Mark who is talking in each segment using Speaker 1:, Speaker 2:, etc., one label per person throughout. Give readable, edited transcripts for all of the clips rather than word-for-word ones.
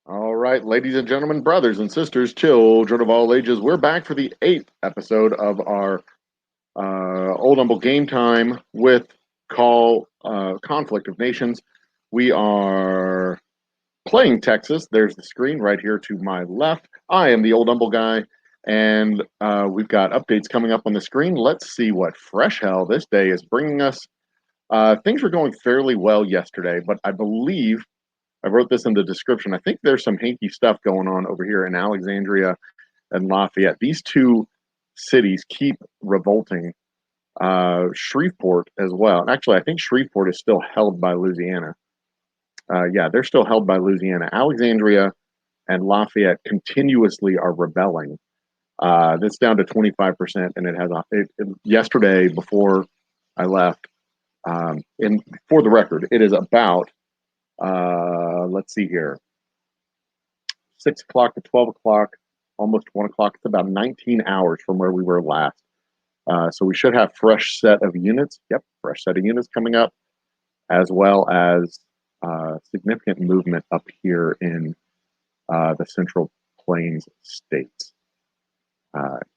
Speaker 1: All right, ladies and gentlemen, brothers and sisters, children of all ages, we're back for the eighth episode of our Old Humble Game Time with Call Conflict of Nations. We are playing Texas. There's the screen right here to my left. I am the Old Humble guy, and we've got updates coming up on the screen. Let's see what fresh hell this day is bringing us. Things were going fairly well yesterday, but I believe I wrote this in the description. I think there's some hanky stuff going on over here in Alexandria and Lafayette. These two cities keep revolting. Shreveport as well. Actually, I think Shreveport is still held by Louisiana. Yeah, they're still held by Louisiana. Alexandria and Lafayette continuously are rebelling. That's down to 25%, and yesterday before I left. And for the record, it is about let's see here, 6 o'clock to 12 o'clock, almost 1 o'clock. It's about 19 hours from where we were last. So we should have fresh set of units. Yep, fresh set of units coming up, as well as significant movement up here in the Central Plains states.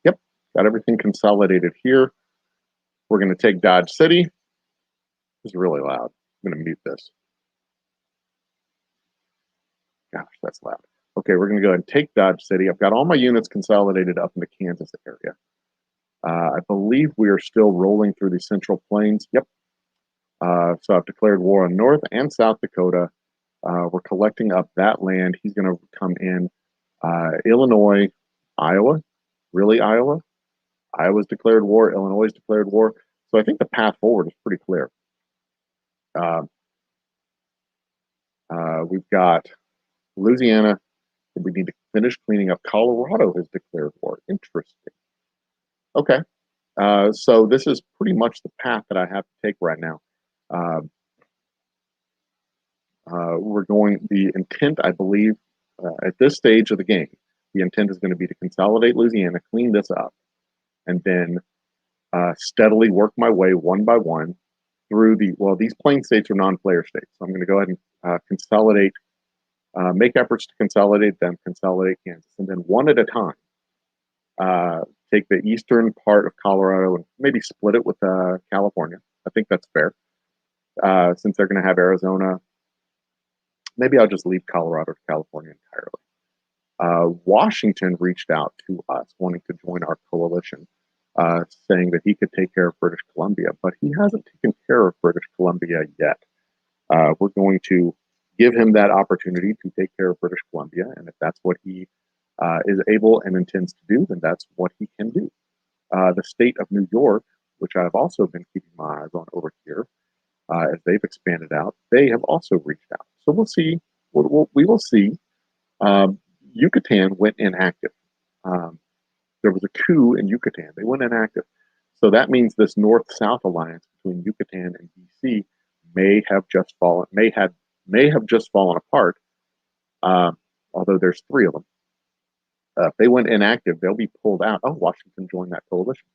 Speaker 1: Yep, got everything consolidated here. We're going to take Dodge City. This is really loud. I'm going to mute this. Gosh, that's loud. Okay, we're going to go ahead and take Dodge City. I've got all my units consolidated up in the Kansas area. I believe we are still rolling through the Central Plains. Yep. So I've declared war on North and South Dakota. We're collecting up that land. He's going to come in Illinois, Iowa. Really, Iowa? Iowa's declared war. Illinois has declared war. So I think the path forward is pretty clear. We've got Louisiana. We need to finish cleaning up. Colorado has declared war. Interesting. Okay. So this is pretty much the path that I have to take right now. The intent, I believe, at this stage of the game, the intent is going to be to consolidate Louisiana, clean this up, and then steadily work my way one by one through these plain states are non-player states. So I'm going to go ahead and consolidate, make efforts to consolidate them, consolidate Kansas, and then one at a time, take the eastern part of Colorado and maybe split it with California. I think that's fair. Since they're going to have Arizona, maybe I'll just leave Colorado to California entirely. Washington reached out to us wanting to join our coalition, saying that he could take care of British Columbia, but he hasn't taken care of British Columbia yet. We're going to give him that opportunity to take care of British Columbia, and if that's what he is able and intends to do, then that's what he can do. The state of New York, which I've also been keeping my eyes on over here, as they've expanded out, they have also reached out. So we'll see. We will see. Yucatan went inactive. There was a coup in Yucatan. They went inactive. So that means this North-South alliance between Yucatan and DC may have just fallen apart. Although there's three of them. If they went inactive, they'll be pulled out. Oh, Washington joined that coalition.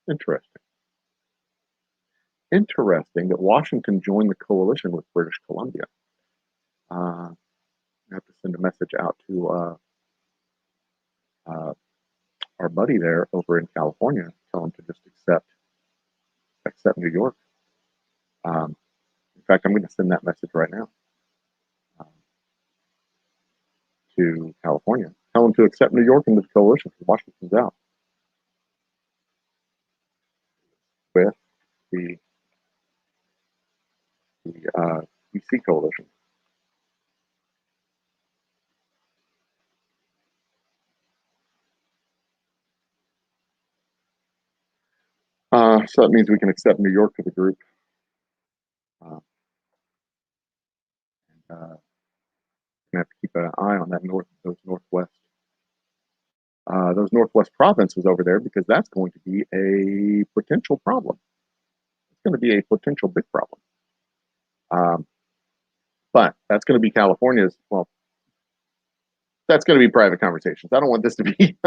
Speaker 1: Interesting. Interesting that Washington joined the coalition with British Columbia. I have to send a message out to our buddy there over in California, tell him to just accept New York. In fact, I'm going to send that message right now to California. Tell him to accept New York into the coalition because Washington's out. With the DC coalition. So that means we can accept New York to the group. And have to keep an eye on those northwest provinces over there because that's going to be a potential problem. It's going to be a potential big problem. But that's going to be California's. Well, that's going to be private conversations. I don't want this to be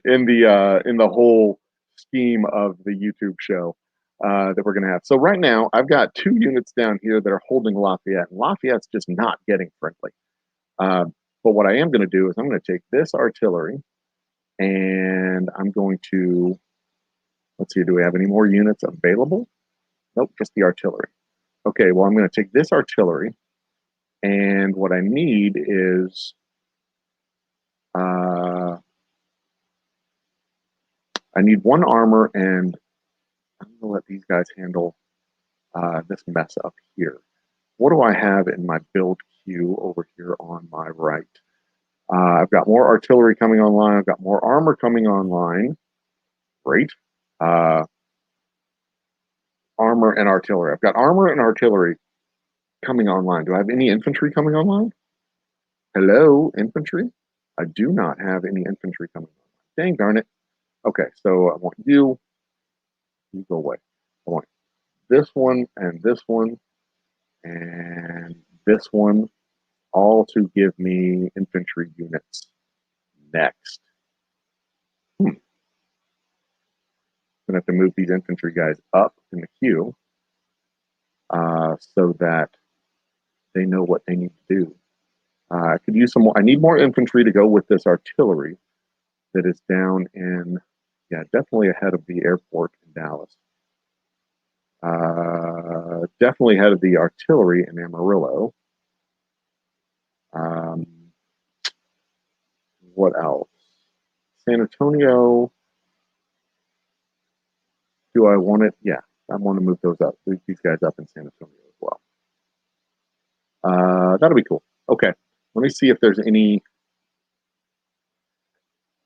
Speaker 1: in the whole scheme of the YouTube show that we're going to have. So right now, I've got 2 units down here that are holding Lafayette, and Lafayette's just not getting friendly. Uh, but what I am going to do is I'm going to take this artillery and I'm going to, let's see, do we have any more units available? Nope, just the artillery. Okay, well, I'm going to take this artillery, and what I need is I need one armor, and I'm going to let these guys handle this mess up here. What do I have in my build queue over here on my right? I've got more artillery coming online. I've got more armor coming online. Great. Armor and artillery. I've got armor and artillery coming online. Do I have any infantry coming online? Hello, infantry? I do not have any infantry coming online. Dang darn it. Okay, so I want you. You go away. I want this one and this one and this one all to give me infantry units next. I'm going to have to move these infantry guys up in the queue so that they know what they need to do. I could use some more. I need more infantry to go with this artillery that is down in, yeah, definitely ahead of the airport in Dallas. Definitely ahead of the artillery in Amarillo. What else? San Antonio. Do I want it? Yeah, I want to move those up. Move these guys up in San Antonio as well. That'll be cool. Okay, let me see if there's any.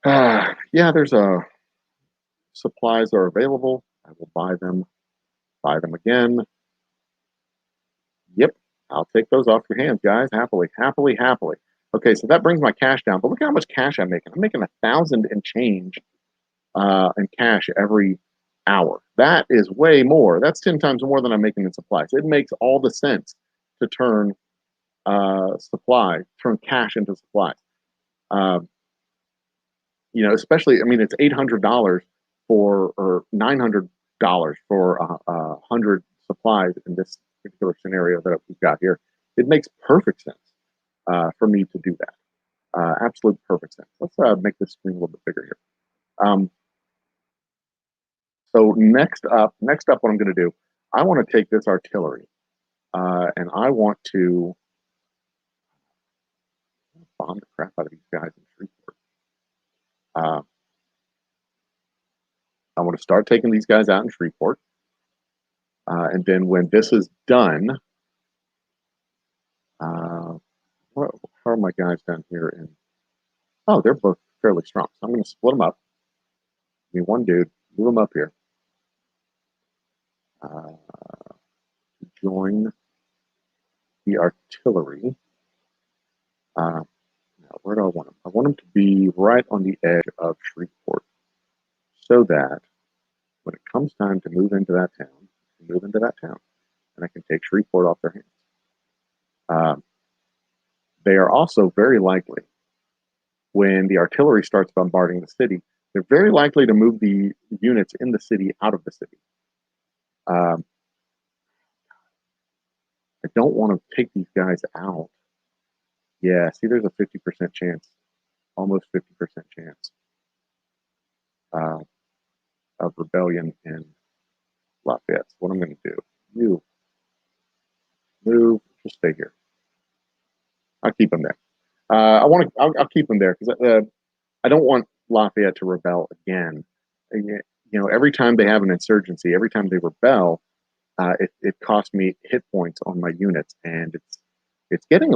Speaker 1: Yeah, there's a supplies are available. I will buy them. Buy them again. Yep, I'll take those off your hands, guys. Happily, happily, happily. Okay, so that brings my cash down. But look how much cash I'm making. I'm making 1,000 and change in cash every hour. That is way more. That's 10 times more than I'm making in supplies. It makes all the sense to turn turn cash into supplies. Uh, especially, I mean, it's $800 or $900 for 100 supplies in this particular scenario that we've got here. It makes perfect sense for me to do that. Absolute perfect sense. Let's make this screen a little bit bigger here. So next up, what I'm going to do, I want to take this artillery and I want to bomb the crap out of these guys in Shreveport. I want to start taking these guys out in Shreveport. And then when this is done, how are my guys down here in? Oh, they're both fairly strong. So I'm going to split them up. Give me one dude, move them up here. Join the artillery. Now, where do I want them? I want them to be right on the edge of Shreveport so that when it comes time to move into that town, and I can take Shreveport off their hands. They are also very likely, when the artillery starts bombarding the city, they're very likely to move the units in the city out of the city. I don't want to take these guys out. Yeah, see, there's a 50% chance, almost 50% chance of rebellion in Lafayette. So what I'm going to do, you move, just stay here. I'll keep them there. I'll keep them there because I don't want Lafayette to rebel again. Every time they have an insurgency, every time they rebel, it costs me hit points on my units, and it's getting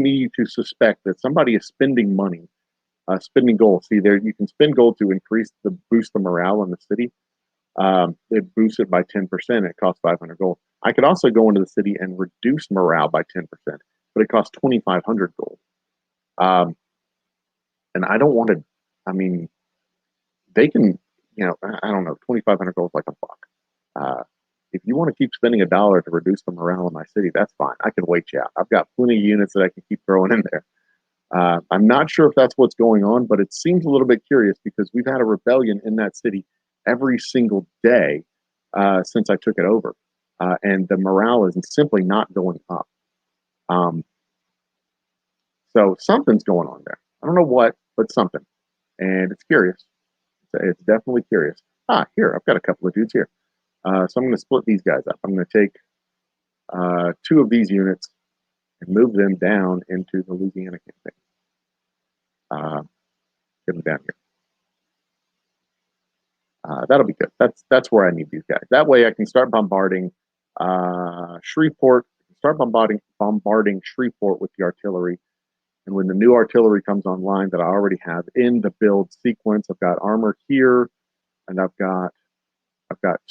Speaker 1: me to suspect that somebody is spending money, spending gold. See, there you can spend gold to boost the morale in the city. It boosts it by 10%. It costs 500 gold. I could also go into the city and reduce morale by 10%, but it costs 2,500 gold. And I don't want to. I mean, they can. I don't know. 2,500 gold is like $1. If you want to keep spending $1 to reduce the morale in my city, that's fine. I can wait you out. I've got plenty of units that I can keep throwing in there. I'm not sure if that's what's going on, but it seems a little bit curious because we've had a rebellion in that city every single day since I took it over. And the morale is simply not going up. So something's going on there. I don't know what, but something. And it's curious. It's definitely curious. Here, I've got a couple of dudes here. So I'm going to split these guys up. I'm going to take two of these units and move them down into the Louisiana campaign. Get them down here. That'll be good. That's where I need these guys. That way I can start bombarding Shreveport. Start bombarding Shreveport with the artillery. And when the new artillery comes online that I already have in the build sequence, I've got armor here, and I've got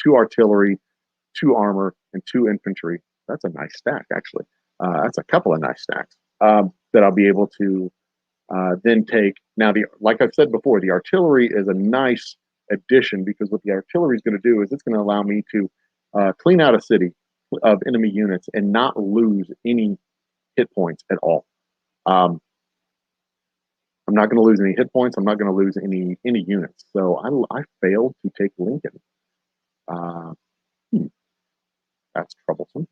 Speaker 1: two artillery, two armor, and two infantry. That's a nice stack, actually. That's a couple of nice stacks that I'll be able to then take. Now, like I've said before, the artillery is a nice addition because what the artillery is going to do is it's going to allow me to clean out a city of enemy units and not lose any hit points at all. I'm not going to lose any hit points. I'm not going to lose any units. So I failed to take Lincoln. That's troublesome.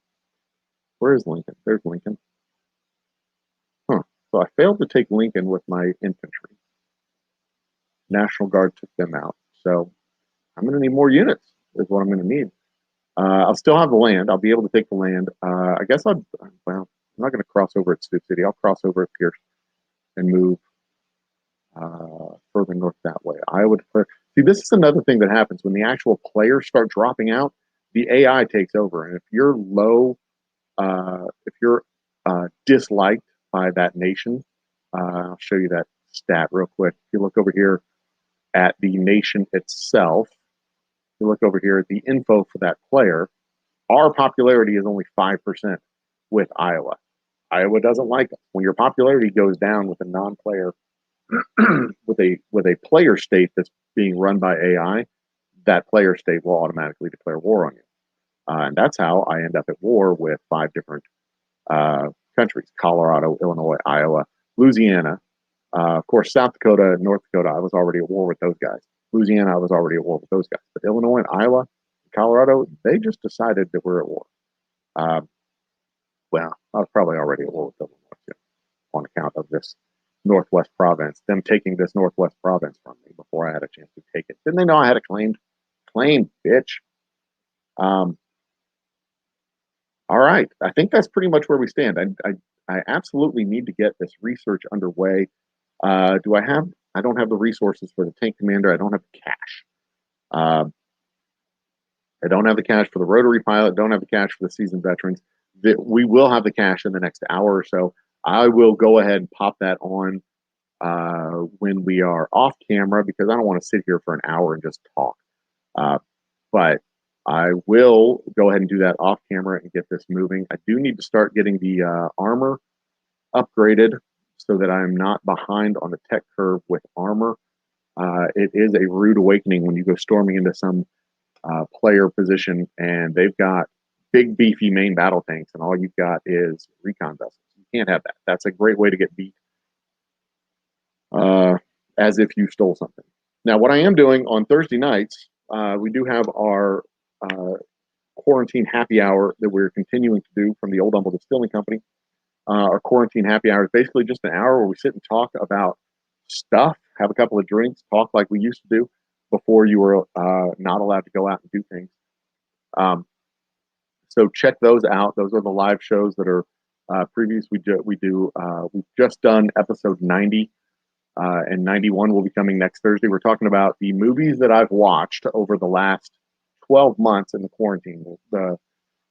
Speaker 1: Where is Lincoln? There's Lincoln. So I failed to take Lincoln with my infantry. National Guard took them out. So I'm going to need more units is what I'm going to need. I'll still have the land. I'll be able to take the land. I guess I'm not going to cross over at Sioux City. I'll cross over at Pierce and move further north that way. See, this is another thing that happens when the actual players start dropping out. The AI takes over, and if you're low, if you're disliked by that nation, I'll show you that stat real quick. If you look over here at the nation itself, you look over here at the info for that player, our popularity is only 5% with Iowa. Iowa doesn't like us. When your popularity goes down with a non-player, with a player state that's being run by AI, that player state will automatically declare war on you. And that's how I end up at war with 5 different countries: Colorado, Illinois, Iowa, Louisiana. Of course, South Dakota, North Dakota, I was already at war with those guys. Louisiana, I was already at war with those guys. But Illinois and Iowa, and Colorado, they just decided that we're at war. Well, I was probably already at war with Illinois too, on account of this Northwest province, them taking this Northwest province from me before I had a chance to take it. Didn't they know I had it claimed? Claimed, bitch. All right. I think that's pretty much where we stand. I absolutely need to get this research underway. I don't have the resources for the tank commander. I don't have the cash. I don't have the cash for the rotary pilot. Don't have the cash for the seasoned veterans. We will have the cash in the next hour or so. I will go ahead and pop that on when we are off camera because I don't want to sit here for an hour and just talk. But I will go ahead and do that off camera and get this moving. I do need to start getting the armor upgraded so that I'm not behind on the tech curve with armor. It is a rude awakening when you go storming into some player position and they've got big, beefy main battle tanks and all you've got is recon vessels. You can't have that. That's a great way to get beat as if you stole something. Now, what I am doing on Thursday nights, we do have our quarantine happy hour that we're continuing to do from the Old Humble Distilling Company. Our quarantine happy hour is basically just an hour where we sit and talk about stuff, have a couple of drinks, talk like we used to do before you were not allowed to go out and do things. So check those out. Those are the live shows that are previews. We've just done episode 90, and 91 will be coming next Thursday. We're talking about the movies that I've watched over the last 12 months in the quarantine. And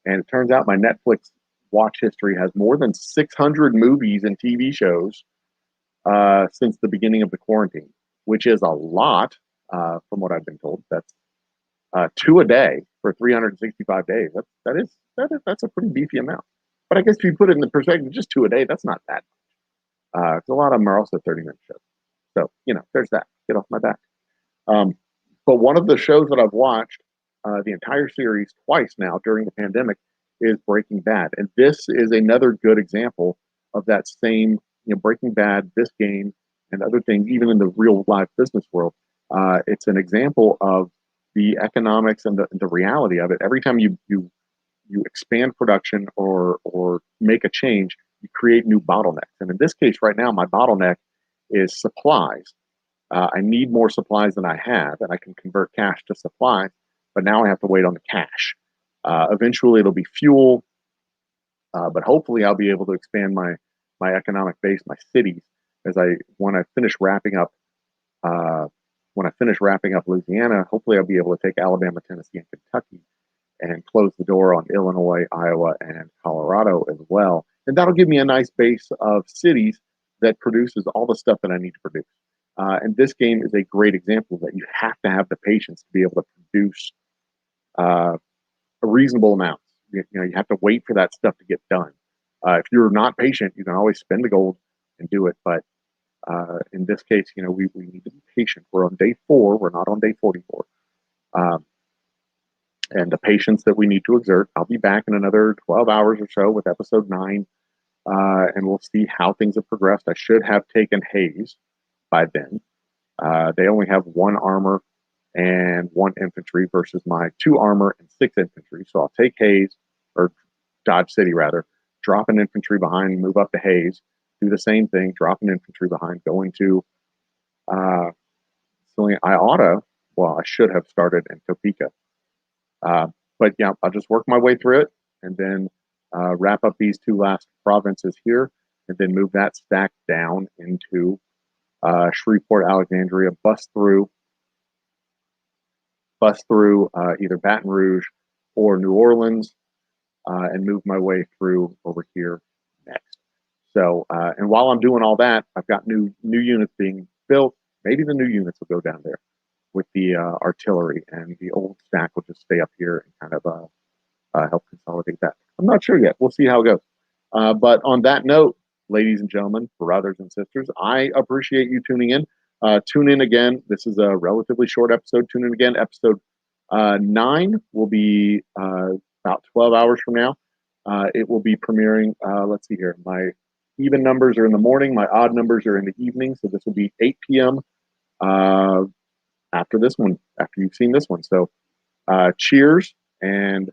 Speaker 1: it turns out my Netflix watch history has more than 600 movies and TV shows since the beginning of the quarantine, which is a lot from what I've been told. That's 2 a day for 365 days. That's a pretty beefy amount. But I guess if you put it in the perspective, just 2 a day, that's not that much. A lot of them are also 30-minute shows. So, there's that. Get off my back. But one of the shows that I've watched the entire series twice now during the pandemic is Breaking Bad. And this is another good example of that same, Breaking Bad, this game, and other things, even in the real life business world. It's an example of the economics and the reality of it. Every time you expand production or make a change, you create new bottlenecks. And in this case, right now, my bottleneck is supplies. I need more supplies than I have, and I can convert cash to supplies, but now I have to wait on the cash. Eventually, it'll be fuel, but hopefully, I'll be able to expand my economic base, my cities, as when I finish wrapping up. When I finish wrapping up Louisiana, hopefully I'll be able to take Alabama, Tennessee, and Kentucky and close the door on Illinois, Iowa, and Colorado as well. And that'll give me a nice base of cities that produces all the stuff that I need to produce. And this game is a great example that you have to have the patience to be able to produce a reasonable amount. You have to wait for that stuff to get done. If you're not patient, you can always spend the gold and do it. But in this case, we need to be patient. We're on day 4. We're not on day 44. And the patience that we need to exert. I'll be back in another 12 hours or so with episode 9. And we'll see how things have progressed. I should have taken Hayes by then. They only have 1 armor and 1 infantry versus my 2 armor and 6 infantry. So I'll take Hayes, or Dodge City rather, drop an infantry behind, move up to Hayes, do the same thing, drop an infantry behind, go into I should have started in Topeka. But yeah, I'll just work my way through it and then wrap up these 2 last provinces here and then move that stack down into Shreveport, Alexandria, bust through either Baton Rouge or New Orleans and move my way through over here next. So, and while I'm doing all that, I've got new units being built. Maybe the new units will go down there with the artillery, and the old stack will just stay up here and kind of help consolidate that. I'm not sure yet. We'll see how it goes. But on that note, ladies and gentlemen, brothers and sisters, I appreciate you tuning in. Tune in again. This is a relatively short episode. Tune in again. Episode 9 will be about 12 hours from now. It will be premiering. Let's see here. My even numbers are in the morning. My odd numbers are in the evening. So this will be 8 p.m. After this one, after you've seen this one. So cheers and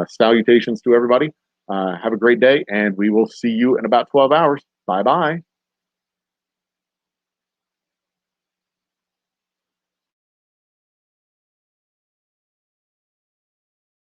Speaker 1: salutations to everybody. Have a great day, and we will see you in about 12 hours. Bye-bye.